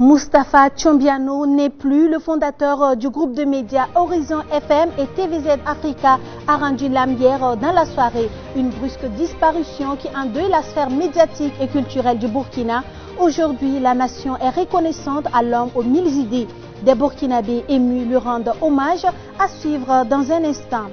Moustapha Tchombiano n'est plus. Le fondateur du groupe de médias Horizon FM et TVZ Africa a rendu l'âme hier dans la soirée. Une brusque disparition qui endeuille la sphère médiatique et culturelle du Burkina. Aujourd'hui, la nation est reconnaissante à l'homme aux 1000 idées. Des Burkinabés émus lui rendent hommage, à suivre dans un instant.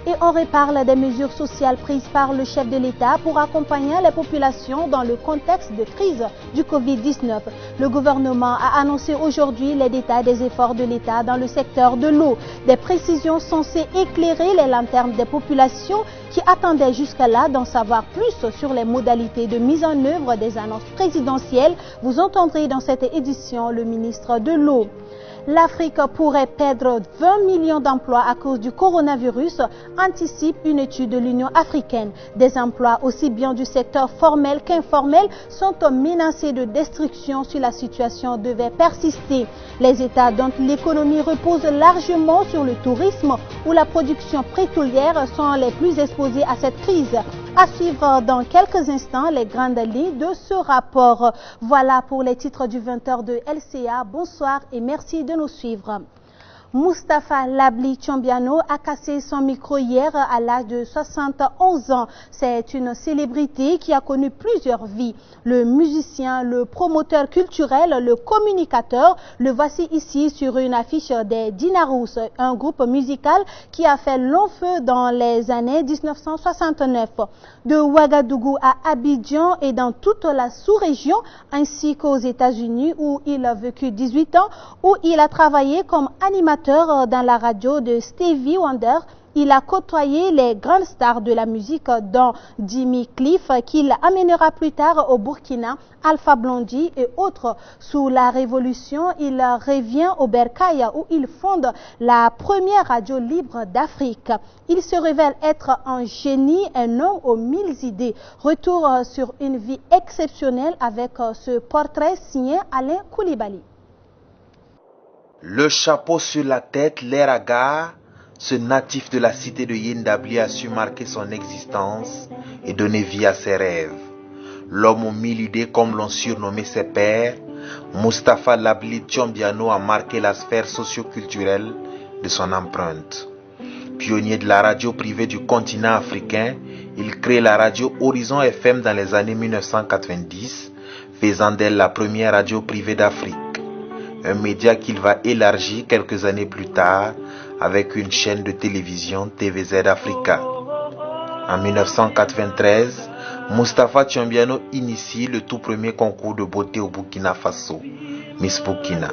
Et on reparle des mesures sociales prises par le chef de l'État pour accompagner les populations dans le contexte de crise du Covid-19. Le gouvernement a annoncé aujourd'hui les détails des efforts de l'État dans le secteur de l'eau. Des précisions censées éclairer les lanternes des populations qui attendaient jusqu'à-là d'en savoir plus sur les modalités de mise en œuvre des annonces présidentielles. Vous entendrez dans cette édition le ministre de l'eau. L'Afrique pourrait perdre 20 millions d'emplois à cause du coronavirus, anticipe une étude de l'Union africaine. Des emplois aussi bien du secteur formel qu'informel sont menacés de destruction si la situation devait persister. Les États dont l'économie repose largement sur le tourisme ou la production pétrolière sont les plus exposés à cette crise. À suivre dans quelques instants les grandes lignes de ce rapport. Voilà pour les titres du 20h de LCA. Bonsoir et merci de nous suivre. Moustapha Labli Tchombiano a cassé son micro hier à l'âge de 71 ans. C'est une célébrité qui a connu plusieurs vies. Le musicien, le promoteur culturel, le communicateur, le voici ici sur une affiche des Dinarous, un groupe musical qui a fait long feu dans les années 1969. De Ouagadougou à Abidjan et dans toute la sous-région, ainsi qu'aux États-Unis où il a vécu 18 ans, où il a travaillé comme animateur dans la radio de Stevie Wonder. Il a côtoyé les grandes stars de la musique dont Jimmy Cliff qu'il amènera plus tard au Burkina, Alpha Blondy et autres. Sous la Révolution, il revient au Berkaya où il fonde la première radio libre d'Afrique. Il se révèle être un génie, un homme aux 1000 idées. Retour sur une vie exceptionnelle avec ce portrait signé Alain Koulibaly. Le chapeau sur la tête, l'air hagard, ce natif de la cité de Yindabli a su marquer son existence et donner vie à ses rêves. L'homme aux 1000 idées, comme l'ont surnommé ses pairs, Moustapha Labli Tchombiano a marqué la sphère socio-culturelle de son empreinte. Pionnier de la radio privée du continent africain, il crée la radio Horizon FM dans les années 1990, faisant d'elle la première radio privée d'Afrique. Un média qu'il va élargir quelques années plus tard avec une chaîne de télévision TVZ Africa. En 1993, Moustapha Tchombiano initie le tout premier concours de beauté au Burkina Faso, Miss Burkina.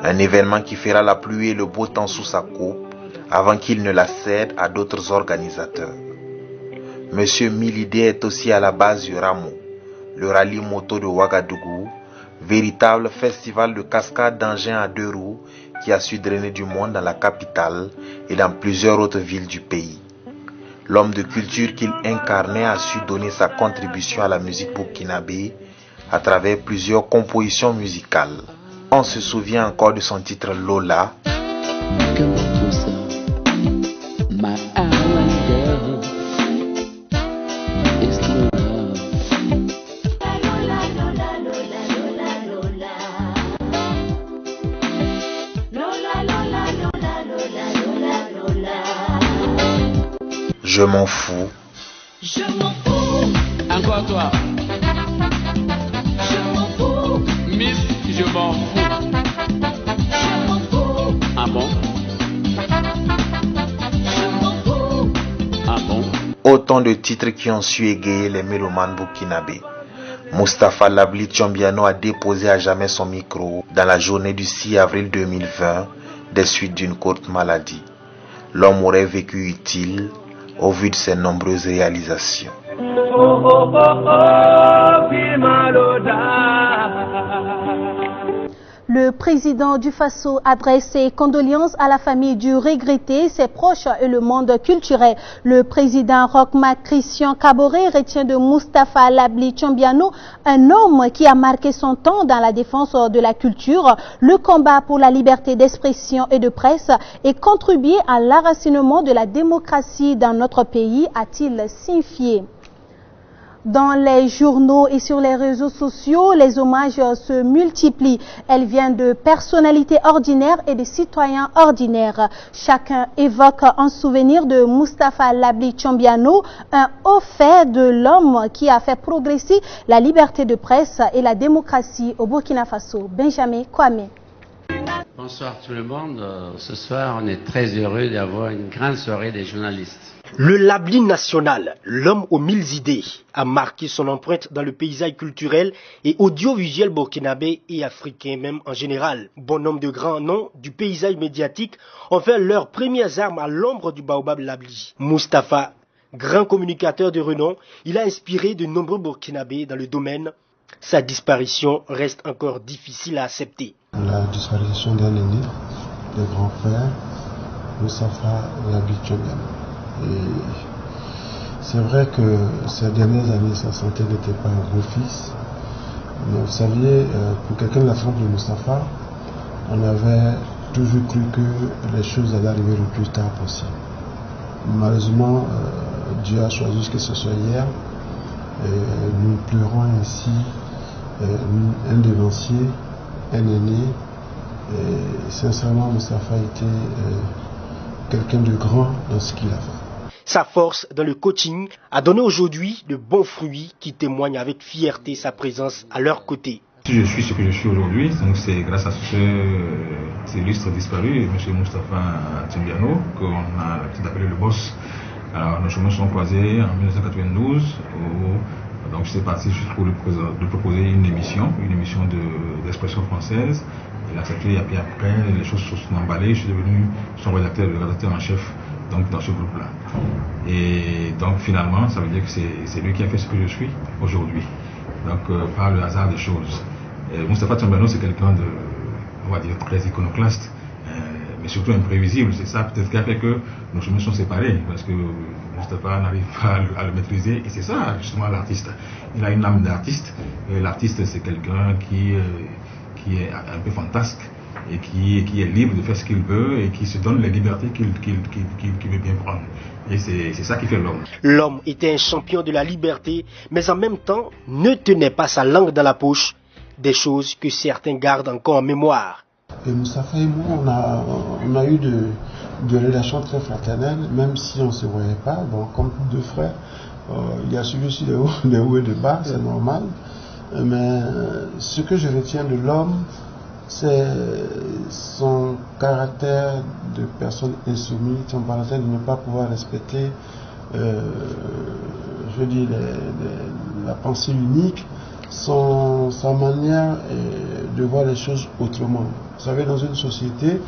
Un événement qui fera la pluie et le beau temps sous sa coupe avant qu'il ne la cède à d'autres organisateurs. Monsieur Milidé est aussi à la base du Ramo, le rallye moto de Ouagadougou, véritable festival de cascade d'engins à 2 roues qui a su drainer du monde dans la capitale et dans plusieurs autres villes du pays. L'homme de culture qu'il incarnait a su donner sa contribution à la musique burkinabé à travers plusieurs compositions musicales. On se souvient encore de son titre Lola. Je m'en fous. Je m'en fous. Encore toi. Je m'en fous. Miss, je m'en fous. Je m'en fous. Ah bon? Je m'en fous. Ah bon? Autant de titres qui ont su égayer les mélomanes burkinabés. Moustapha Labli Tchombiano a déposé à jamais son micro dans la journée du 6 avril 2020 des suites d'une courte maladie. L'homme aurait vécu utile au vu de ses nombreuses réalisations. Le président du Faso adresse ses condoléances à la famille du regretté, ses proches et le monde culturel. Le président Rochma Christian Kaboré retient de Moustapha Labli Tchombiano un homme qui a marqué son temps dans la défense de la culture, le combat pour la liberté d'expression et de presse et contribué à l'enracinement de la démocratie dans notre pays, a-t-il signifié. Dans les journaux et sur les réseaux sociaux, les hommages se multiplient. Elles viennent de personnalités ordinaires et de citoyens ordinaires. Chacun évoque un souvenir de Moustapha Labli Tchombiano, un haut fait de l'homme qui a fait progresser la liberté de presse et la démocratie au Burkina Faso. Benjamin Kwame. Bonsoir tout le monde. Ce soir, on est très heureux d'avoir une grande soirée des journalistes. Le Labli national, l'homme aux 1000 idées, a marqué son empreinte dans le paysage culturel et audiovisuel burkinabé et africain même en général. Bonhomme de grands noms du paysage médiatique ont fait leurs premières armes à l'ombre du baobab Labli. Moustapha, grand communicateur de renom, il a inspiré de nombreux burkinabés dans le domaine. Sa disparition reste encore difficile à accepter. La disparition d'un aîné, de grand frère, Moustapha Labli Tchombiano. Et c'est vrai que ces dernières années, sa santé n'était pas un beau fils. Mais vous saviez, pour quelqu'un de la famille de Moustapha, on avait toujours cru que les choses allaient arriver le plus tard possible. Malheureusement, Dieu a choisi que ce soit hier. Et nous pleurons ainsi un devancier, un aîné. Et sincèrement, Moustapha était quelqu'un de grand dans ce qu'il a fait. Sa force dans le coaching a donné aujourd'hui de bons fruits qui témoignent avec fierté sa présence à leur côté. Si je suis ce que je suis aujourd'hui, donc c'est grâce à cet illustre disparu, M. Moustapha Tchombiano, qu'on a l'habitude d'appeler le boss. Alors nos chemins sont croisés en 1992, donc j'étais parti juste pour lui proposer une émission d'expression française. Il a accepté et puis après les choses se sont emballées, je suis devenu son rédacteur en chef donc dans ce groupe-là. Et donc finalement, ça veut dire que c'est lui qui a fait ce que je suis aujourd'hui. Donc par le hasard des choses. Moustapha Tchombiano, c'est quelqu'un de, on va dire, très iconoclaste, mais surtout imprévisible. C'est ça peut-être qui a fait que nos chemins sont séparés, parce que Moustapha n'arrive pas à le maîtriser. Et c'est ça justement l'artiste. Il a une âme d'artiste. Et l'artiste, c'est quelqu'un qui est un peu fantasque et qui est libre de faire ce qu'il veut et qui se donne les libertés qu'il veut bien prendre. Et c'est ça qui fait l'homme. L'homme était un champion de la liberté, mais en même temps ne tenait pas sa langue dans la poche, des choses que certains gardent encore en mémoire. Et Moustapha et moi, on a eu de relations très fraternelles, même si on ne se voyait pas. Bon, comme deux frères, il y a celui aussi des hauts et des bas, c'est normal. Mais ce que je retiens de l'homme, c'est son caractère de personne insoumise, son caractère de ne pas pouvoir respecter, je veux dire, la pensée unique, sa manière de voir les choses autrement. Vous savez, dans une société,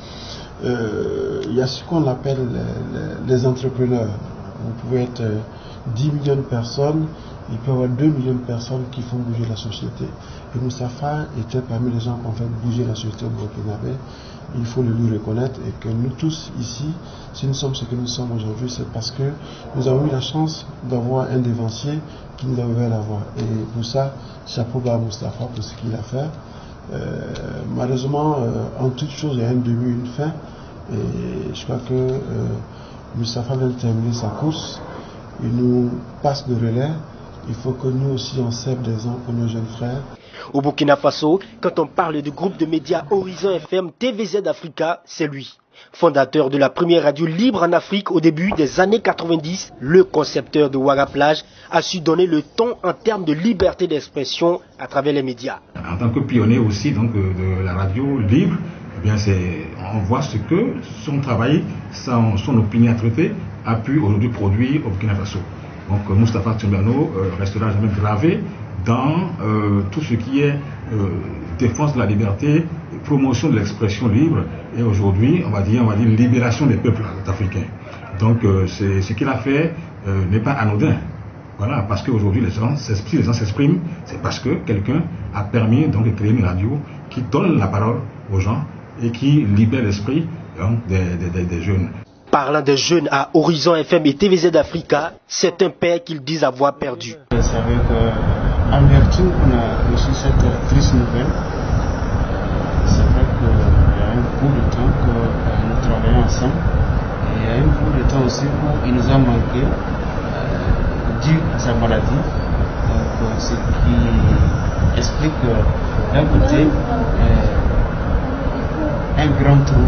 il y a ce qu'on appelle les entrepreneurs. Vous pouvez être 10 millions de personnes, il peut y avoir 2 millions de personnes qui font bouger la société. Et Moustapha était parmi les gens qui ont fait bouger la société au Burkinabé. Il faut le lui reconnaître et que nous tous ici, si nous sommes ce que nous sommes aujourd'hui, c'est parce que nous avons eu la chance d'avoir un devancier qui nous devait l'avoir. Et pour ça, chapeau bas à Moustapha pour ce qu'il a fait. Malheureusement, en toute chose, il y a un début, une fin. Et je crois que Moustapha vient de terminer sa course. Il nous passe de relais. Il faut que nous aussi on serve des ans pour nos jeunes frères. Au Burkina Faso, quand on parle du groupe de médias Horizon FM TVZ Africa, c'est lui. Fondateur de la première radio libre en Afrique au début des années 90, le concepteur de Ouaga Plage a su donner le ton en termes de liberté d'expression à travers les médias. En tant que pionnier aussi donc, de la radio libre, eh bien on voit ce que son travail, son opinion à traiter a pu aujourd'hui produire au Burkina Faso. Donc Moustapha Tchombiano restera jamais gravé dans tout ce qui est défense de la liberté, promotion de l'expression libre et aujourd'hui, on va dire libération des peuples africains. Donc ce qu'il a fait n'est pas anodin. Voilà, parce qu'aujourd'hui les gens s'expriment, c'est parce que quelqu'un a permis donc de créer une radio qui donne la parole aux gens et qui libère l'esprit des jeunes. Parlant des jeunes à Horizon FM et TVZ Africa, c'est un père qu'ils disent avoir perdu. Vous savez qu'en vertu, on a reçu cette triste nouvelle. C'est vrai qu'il y a un bout de temps que nous travaillons ensemble. Et il y a un bout de temps aussi où il nous a manqué dû à sa maladie. ce qui explique d'un côté un grand trou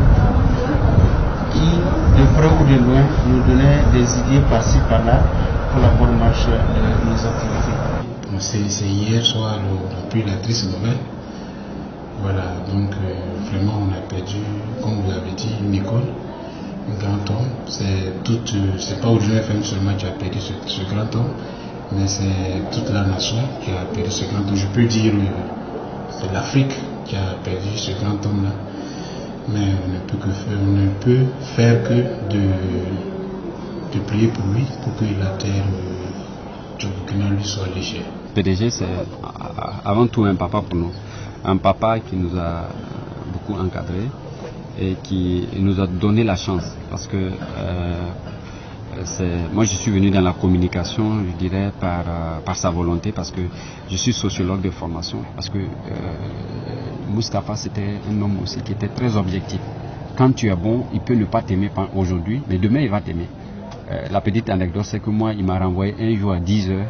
qui, de près ou de loin, nous donnait des idées par-ci par-là pour la bonne marche de nos activités. C'est hier soir la plus la triste nouvelle. Voilà, donc vraiment on a perdu, comme vous l'avez dit, Nicole, un grand homme. C'est pas Horizon FM seulement qui a perdu ce grand homme, mais c'est toute la nation qui a perdu ce grand homme. Je peux dire c'est l'Afrique qui a perdu ce grand homme-là. Mais on ne peut faire que de prier pour lui, pour que la terre du Burkina lui soit légère. PDG, c'est avant tout un papa pour nous. Un papa qui nous a beaucoup encadrés et qui nous a donné la chance. Parce que moi je suis venu dans la communication, je dirais, par sa volonté, parce que je suis sociologue de formation. Parce que Moustapha, c'était un homme aussi qui était très objectif. Quand tu es bon, il peut ne pas t'aimer aujourd'hui, mais demain il va t'aimer. La petite anecdote, c'est que moi, il m'a renvoyé un jour à 10h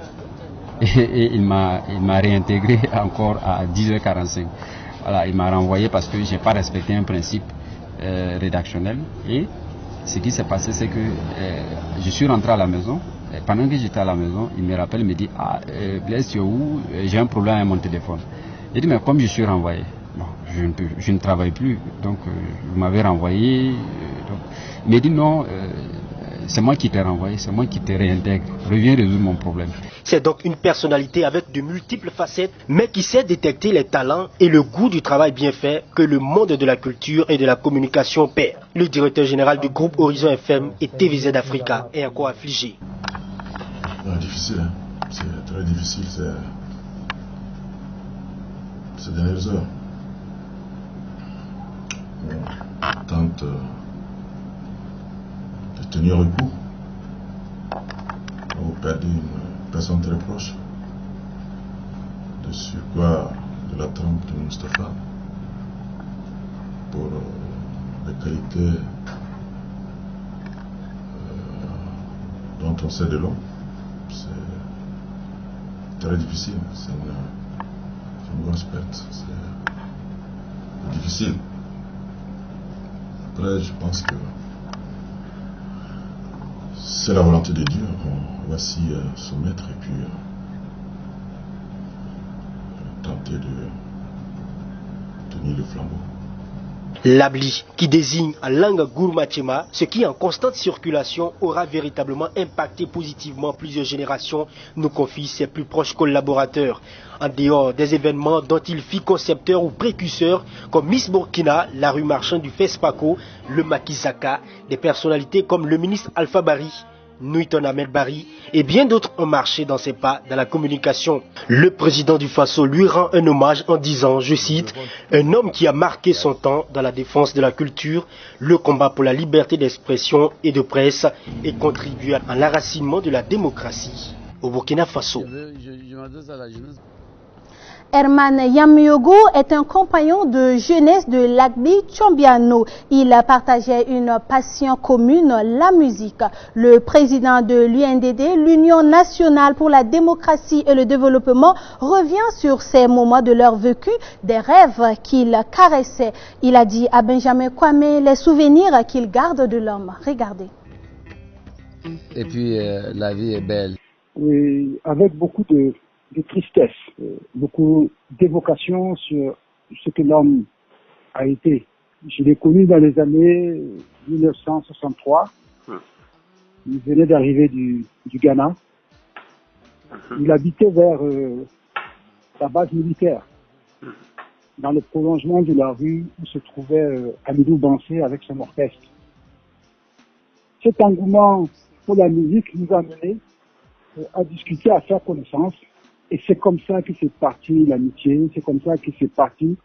et il m'a réintégré encore à 10h45. Voilà, il m'a renvoyé parce que je n'ai pas respecté un principe rédactionnel. Et ce qui s'est passé, c'est que je suis rentré à la maison. Et pendant que j'étais à la maison, il me rappelle, il me dit Blaise, tu es où? J'ai un problème avec mon téléphone. J'ai dit, mais comme je suis renvoyé, bon, je ne travaille plus, donc vous m'avez renvoyé. Il m'a dit non, c'est moi qui t'ai renvoyé, c'est moi qui te réintègre. Reviens résoudre mon problème. C'est donc une personnalité avec de multiples facettes, mais qui sait détecter les talents et le goût du travail bien fait que le monde de la culture et de la communication perd. Le directeur général du groupe Horizon FM et TVZ Africa est encore affligé. Difficile, hein. C'est très difficile, ces dernières heures. On tente de tenir le coup. On a perdu une personne très proche. De surcroît de la trempe de Moustapha pour les qualités dont on sait de long. C'est très difficile. C'est une grosse perte. C'est difficile. Après, je pense que c'est la volonté de Dieu. On va s'y soumettre et puis tenter de tenir le flambeau. L'abli, qui désigne en langue gourmachema, ce qui en constante circulation aura véritablement impacté positivement plusieurs générations, nous confient ses plus proches collaborateurs. En dehors des événements dont il fit concepteur ou précurseur, comme Miss Burkina, la rue marchande du FESPACO, le Makisaka, des personnalités comme le ministre Alpha Bari, Nuiton Ahmed Bari et bien d'autres ont marché dans ses pas dans la communication. Le président du Faso lui rend un hommage en disant, je cite, « Un homme qui a marqué son temps dans la défense de la culture, le combat pour la liberté d'expression et de presse et contribué à l'enracinement de la démocratie au Burkina Faso. » Herman Yamyogo est un compagnon de jeunesse de Lagbi Tchombiano. Il partageait une passion commune, la musique. Le président de l'UNDD, l'Union nationale pour la démocratie et le développement, revient sur ces moments de leur vécu, des rêves qu'il caressait. Il a dit à Benjamin Kwame les souvenirs qu'il garde de l'homme. Regardez. Et puis la vie est belle. Oui, avec beaucoup de tristesse, beaucoup d'évocation sur ce que l'homme a été. Je l'ai connu dans les années 1963. Il venait d'arriver du Ghana. Il habitait vers la base militaire, dans le prolongement de la rue où se trouvait Amidou Bansé avec son orchestre. Cet engouement pour la musique nous a menés à discuter, à faire connaissance. Et c'est comme ça que c'est parti l'amitié, c'est comme ça que c'est parti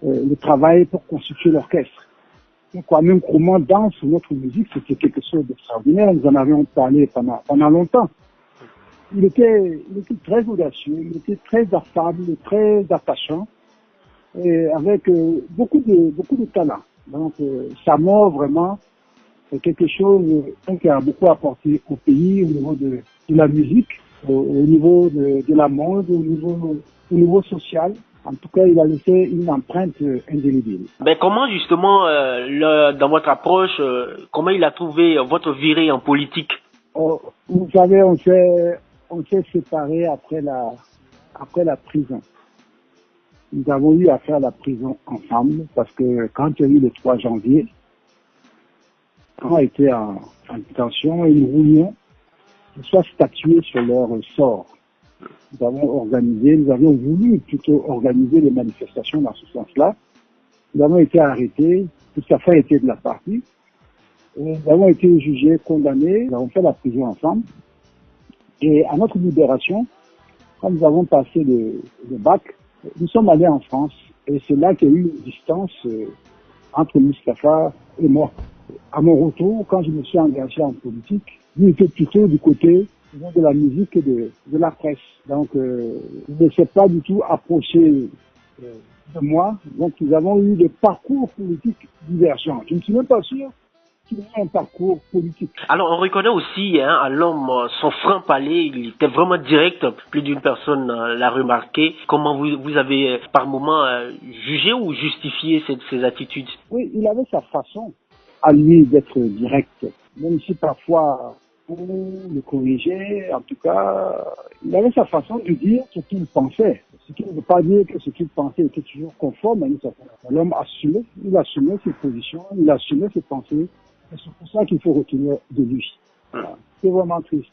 le travail pour constituer l'orchestre. Donc, Kwame Nkrumah dans notre musique, c'était quelque chose d'extraordinaire. Nous en avions parlé pendant longtemps. Il était très audacieux, il était très affable, très attachant, et avec beaucoup de talent. Donc, sa mort, vraiment, c'est quelque chose qui a beaucoup apporté au pays au niveau de la musique. au niveau de la mode, au niveau social. En tout cas, il a laissé une empreinte indélébile. Mais comment justement, dans votre approche, comment il a trouvé votre virée en politique? Vous savez, on s'est séparés après la prison. Nous avons eu à faire la prison ensemble parce que quand il y a eu le 3 janvier, on était en détention et nous voulions qu'ils soient statués sur leur sort. Nous avions voulu plutôt organiser les manifestations dans ce sens-là. Nous avons été arrêtés, Moustapha était de la partie. Et nous avons été jugés, condamnés, nous avons fait la prison ensemble. Et à notre libération, quand nous avons passé le bac, nous sommes allés en France. Et c'est là qu'il y a eu une distance entre Moustapha et moi. À mon retour, quand je me suis engagé en politique, lui était plutôt du côté de la musique et de la presse. Donc, il ne s'est pas du tout approché de moi. Donc, nous avons eu des parcours politiques divergents. Je ne suis même pas sûr qu'il ait un parcours politique. Alors, on reconnaît aussi à l'homme son franc-parler. Il était vraiment direct. Plus d'une personne l'a remarqué. Comment vous avez, par moment, jugé ou justifié ces attitudes? Oui, il avait sa façon à lui d'être direct. Même si parfois, pour le corriger, en tout cas, il avait sa façon de dire ce qu'il pensait. Ce qui ne veut pas dire que ce qu'il pensait était toujours conforme à une certaine façon. L'homme assumait, il assumait ses positions, il assumait ses pensées. Et c'est pour ça qu'il faut retenir de lui. Voilà. C'est vraiment triste.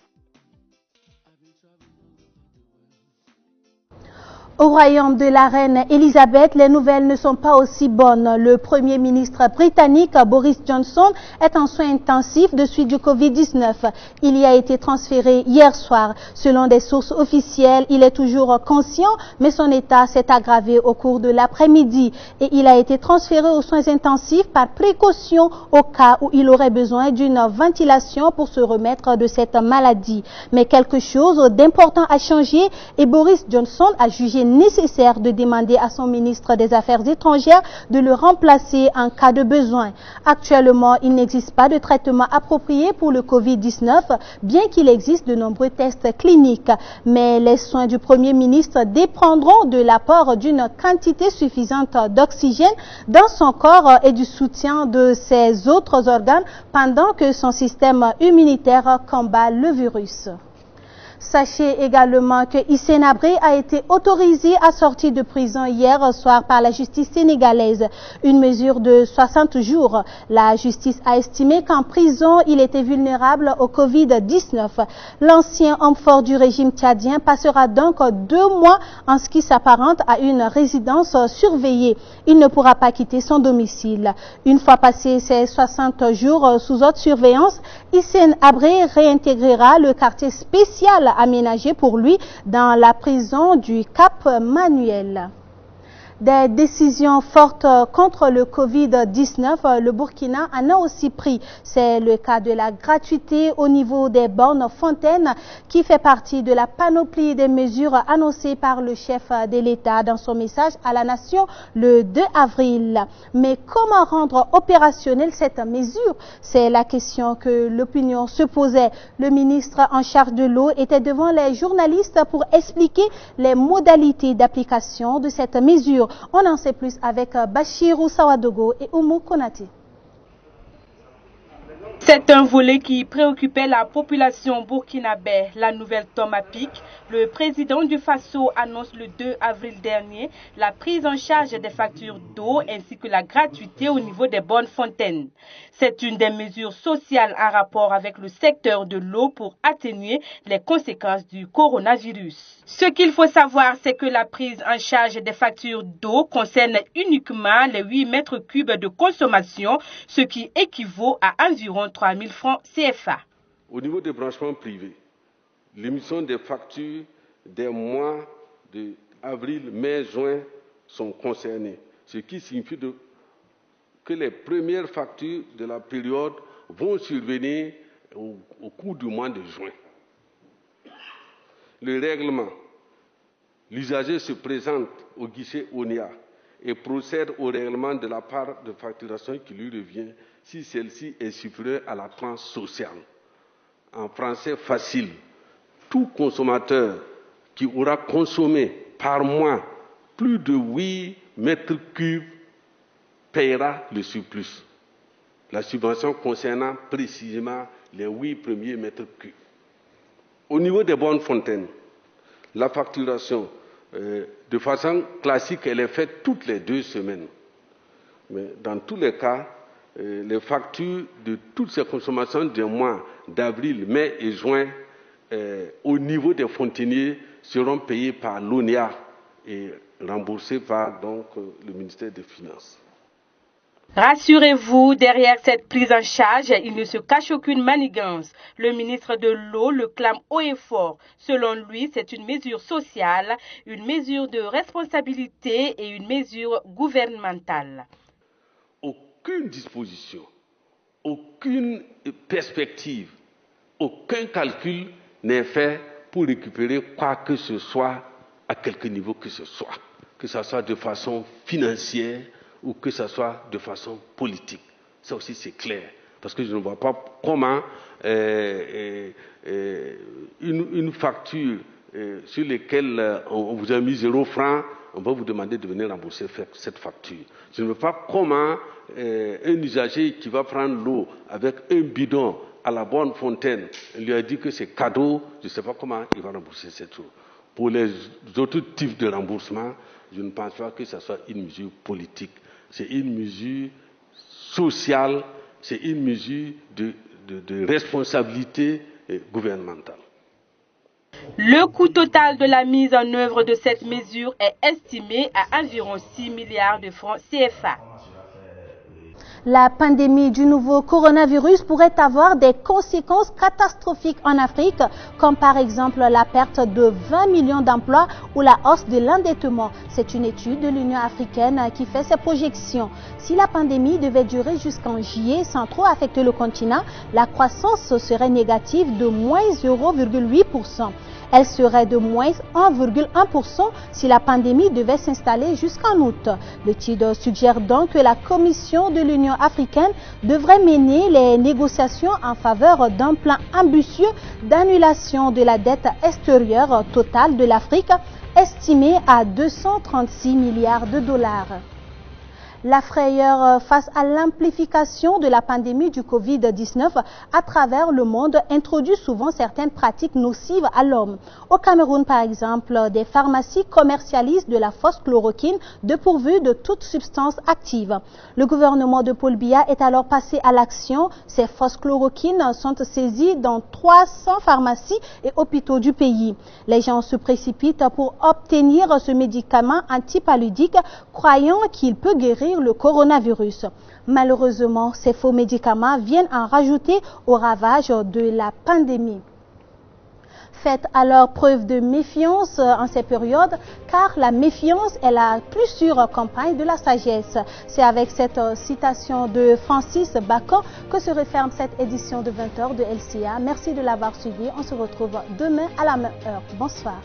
Au royaume de la reine Elisabeth, les nouvelles ne sont pas aussi bonnes. Le Premier ministre britannique Boris Johnson est en soins intensifs de suite du Covid-19. Il y a été transféré hier soir. Selon des sources officielles, il est toujours conscient, mais son état s'est aggravé au cours de l'après-midi. Et il a été transféré aux soins intensifs par précaution au cas où il aurait besoin d'une ventilation pour se remettre de cette maladie. Mais quelque chose d'important a changé et Boris Johnson a jugé nécessaire de demander à son ministre des Affaires étrangères de le remplacer en cas de besoin. Actuellement, il n'existe pas de traitement approprié pour le Covid-19, bien qu'il existe de nombreux tests cliniques. Mais les soins du Premier ministre dépendront de l'apport d'une quantité suffisante d'oxygène dans son corps et du soutien de ses autres organes pendant que son système immunitaire combat le virus. Sachez également que Hissène Habré a été autorisé à sortir de prison hier soir par la justice sénégalaise. Une mesure de 60 jours. La justice a estimé qu'en prison, il était vulnérable au Covid-19. L'ancien homme fort du régime tchadien passera donc 2 mois en ce qui s'apparente à une résidence surveillée. Il ne pourra pas quitter son domicile. Une fois passés ces 60 jours sous haute surveillance, Hissène Habré réintégrera le quartier spécial aménagé pour lui dans la prison du Cap Manuel. Des décisions fortes contre le Covid-19, le Burkina en a aussi pris. C'est le cas de la gratuité au niveau des bornes fontaines qui fait partie de la panoplie des mesures annoncées par le chef de l'État dans son message à la nation le 2 avril. Mais comment rendre opérationnelle cette mesure? C'est la question que l'opinion se posait. Le ministre en charge de l'eau était devant les journalistes pour expliquer les modalités d'application de cette mesure. On en sait plus avec Bachirou Sawadogo et Oumou Konati. C'est un volet qui préoccupait la population burkinabé. La nouvelle tombe à pic. Le président du Faso annonce le 2 avril dernier la prise en charge des factures d'eau ainsi que la gratuité au niveau des bornes fontaines. C'est une des mesures sociales en rapport avec le secteur de l'eau pour atténuer les conséquences du coronavirus. Ce qu'il faut savoir, c'est que la prise en charge des factures d'eau concerne uniquement les 8 mètres cubes de consommation, ce qui équivaut à environ 3 000 francs CFA. Au niveau des branchements privés, l'émission des factures des mois d'avril, mai, juin sont concernées, ce qui signifie que les premières factures de la période vont survenir au cours du mois de juin. Le règlement, l'usager se présente au guichet ONIA et procède au règlement de la part de facturation qui lui revient si celle-ci est supérieure à la tranche sociale. En français facile, tout consommateur qui aura consommé par mois plus de 8 mètres cubes paiera le surplus. La subvention concernant précisément les 8 premiers mètres cubes. Au niveau des bornes fontaines, la facturation, de façon classique, elle est faite toutes les 2 semaines. Mais dans tous les cas, les factures de toutes ces consommations des mois d'avril, mai et juin, au niveau des fontainiers, seront payées par l'ONEA et remboursées par donc, le ministère des Finances. Rassurez-vous, derrière cette prise en charge, il ne se cache aucune manigance. Le ministre de l'Eau le clame haut et fort. Selon lui, c'est une mesure sociale, une mesure de responsabilité et une mesure gouvernementale. Aucune disposition, aucune perspective, aucun calcul n'est fait pour récupérer quoi que ce soit à quelque niveau que ce soit de façon financière ou que ce soit de façon politique. Ça aussi c'est clair, parce que je ne vois pas comment une facture sur laquelle on vous a mis 0 francs, on va vous demander de venir rembourser cette facture. Je ne vois pas comment un usager qui va prendre l'eau avec un bidon à la borne fontaine, on lui a dit que c'est cadeau, je ne sais pas comment il va rembourser cette eau. Pour les autres types de remboursement, je ne pense pas que ce soit une mesure politique. C'est une mesure sociale, c'est une mesure de responsabilité gouvernementale. Le coût total de la mise en œuvre de cette mesure est estimé à environ 6 milliards de francs CFA. La pandémie du nouveau coronavirus pourrait avoir des conséquences catastrophiques en Afrique, comme par exemple la perte de 20 millions d'emplois ou la hausse de l'endettement. C'est une étude de l'Union africaine qui fait ses projections. Si la pandémie devait durer jusqu'en juillet sans trop affecter le continent, la croissance serait négative de moins 0,8%. Elle serait de moins 1,1% si la pandémie devait s'installer jusqu'en août. L'étude suggère donc que la Commission de l'Union africaine devrait mener les négociations en faveur d'un plan ambitieux d'annulation de la dette extérieure totale de l'Afrique, estimée à 236 milliards de dollars. La frayeur face à l'amplification de la pandémie du Covid-19 à travers le monde introduit souvent certaines pratiques nocives à l'homme. Au Cameroun, par exemple, des pharmacies commercialisent de la fausse chloroquine dépourvue de toute substance active. Le gouvernement de Paul Biya est alors passé à l'action. Ces fausses chloroquines sont saisies dans 300 pharmacies et hôpitaux du pays. Les gens se précipitent pour obtenir ce médicament antipaludique, croyant qu'il peut guérir le coronavirus. Malheureusement, ces faux médicaments viennent en rajouter aux ravages de la pandémie. Faites alors preuve de méfiance en ces périodes, car la méfiance est la plus sûre compagne de la sagesse. C'est avec cette citation de Francis Bacon que se referme cette édition de 20h de LCA. Merci de l'avoir suivi. On se retrouve demain à la même heure. Bonsoir.